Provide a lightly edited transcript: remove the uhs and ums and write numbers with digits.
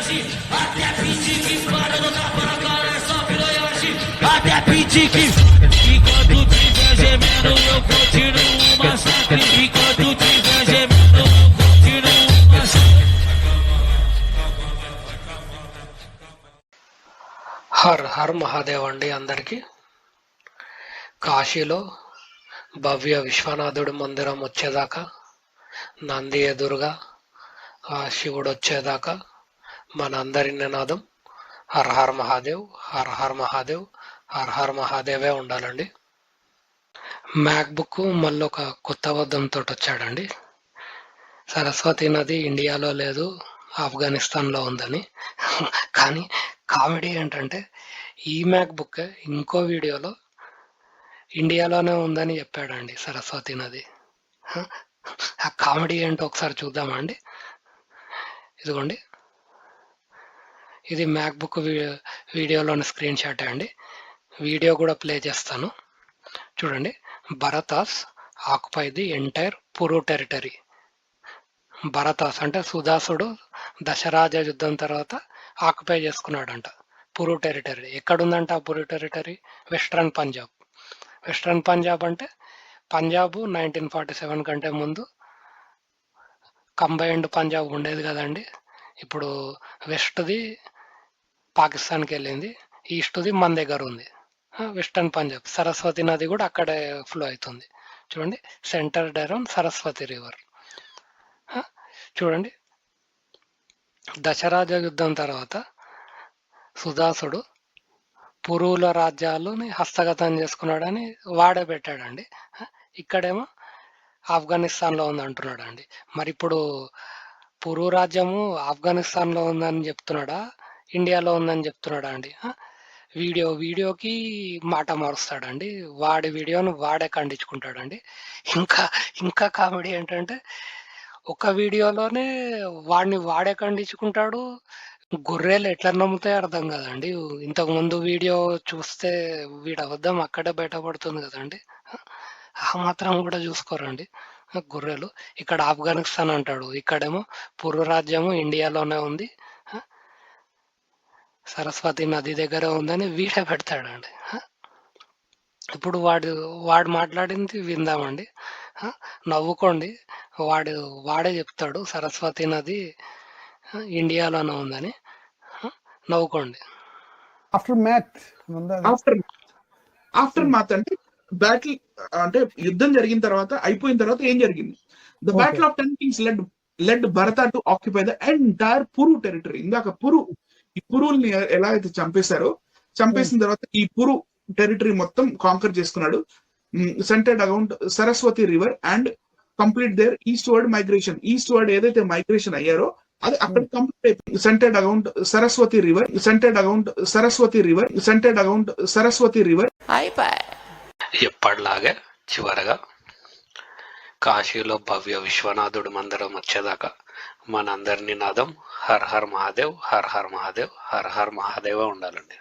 Até pedir que espalha no tapa na cara, é só piranhagem. Até pedir que enquanto tiver gemendo eu continuo o massacre. Enquanto tiver gemendo eu continuo o massacre. Her Har Mahadev అండి అందరికీ. కాశీలో భవ్య విశ్వనాథుడి మందిరం వచ్చేదాకా, నంది ఎదురుగా ఆ శివుడు వచ్చేదాకా మనందరి నినాదం హర్ హర్ మహాదేవ్, హర్ హర్ మహాదేవ్, హర్ హర్ మహాదేవే ఉండాలండి. మ్యాక్ బుక్ మళ్ళీ ఒక కొత్త వద్దంతో వచ్చాడండి. సరస్వతి నది ఇండియాలో లేదు, ఆఫ్ఘనిస్తాన్లో ఉందని. కానీ కామెడీ ఏంటంటే ఈ మ్యాక్ బుక్ ఇంకో వీడియోలో ఇండియాలోనే ఉందని చెప్పాడండి సరస్వతి నది. ఆ కామెడీ ఏంటో ఒకసారి చూద్దామా అండి. ఇదిగోండి, ఇది మ్యాక్ బుక్ వీడియోలోని స్క్రీన్ షాట్ అండి. వీడియో కూడా ప్లే చేస్తాను చూడండి. Bharatas occupy the entire Puru territory. Bharatas అంటే సుదాసుడు దశరాజ యుద్ధం తర్వాత ఆక్యుపై చేసుకున్నాడంట పురు టెరిటరీ. ఎక్కడుందంట ఆ Puru territory? Western Punjab. Western Punjab అంటే పంజాబ్ 1947 కంటే ముందు కంబైన్డ్ పంజాబ్ ఉండేది కదండి. ఇప్పుడు వెస్ట్ది పాకిస్తాన్కి వెళ్ళింది, ఈస్ట్ది మన దగ్గర ఉంది. వెస్టర్న్ పంజాబ్, సరస్వతి నది కూడా అక్కడే ఫ్లో అవుతుంది చూడండి. Centre dry run Saraswati river. చూడండి, దశరాజ యుద్ధం తర్వాత సుదాసుడు పురువుల రాజ్యాలని హస్తగతం చేసుకున్నాడని వాడే పెట్టాడండి. ఇక్కడేమో ఆఫ్ఘనిస్తాన్లో ఉంది అంటున్నాడు అండి. మరి ఇప్పుడు పురు రాజ్యము ఆఫ్ఘనిస్తాన్లో ఉందని చెప్తున్నాడా, ఇండియాలో ఉందని చెప్తున్నాడా అండి? వీడియోకి మాట మారుస్తాడండి. వాడి వీడియోను వాడే ఖండించుకుంటాడండి. ఇంకా ఇంకా కామెడీ ఏంటంటే ఒక వీడియోలోనే వాడిని వాడే ఖండించుకుంటాడు. గొర్రెలు ఎట్లా నమ్ముతాయో అర్థం కదండి. ఇంతకు ముందు వీడియో చూస్తే వీడి అబద్ధం అక్కడే బయటపడుతుంది కదండి. ఆ మాత్రం కూడా చూసుకోరండి గొర్రెలు. ఇక్కడ ఆఫ్ఘనిస్తాన్ అంటాడు, ఇక్కడేమో పురు రాజ్యము ఇండియాలోనే ఉంది, సరస్వతి నది దగ్గర ఉందని వీడే పెడతాడండి. ఇప్పుడు వాడు మాట్లాడింది విందామండి. నవ్వుకోండి. వాడే చెప్తాడు సరస్వతి నది ఇండియాలోనే ఉందని. నవ్వుకోండి. ఆఫ్టర్ మ్యాథ్ అంటే బ్యాటిల్, అంటే యుద్ధం జరిగిన తర్వాత అయిపోయిన తర్వాత ఏం జరిగింది? The battle of 10 Kings led Bharata to occupy the entire Puru territory. ఇందాక ఈ పురుల్ని ఎలా అయితే చంపేసిన తర్వాత ఈ పురు టెరిటరీ మొత్తం కాంకర్ చేసుకున్నాడు. Centered around Saraswati river and complete their eastward migration. Eastward ఏదైతే మైగ్రేషన్ అయ్యారో అది అక్కడ కంప్లీట్ అయిపోయింది. Centered around Saraswati river. ఎప్పటిలాగే చివరగా కాశీలో భవ్య విశ్వనాథుడి మందిరం వచ్చేదాకా మనందరి నినాదం హర్ హర్ మహాదేవ్, హర్ హర్ మహాదేవ్, హర్ హర్ మహాదేవ ఉండాలండి.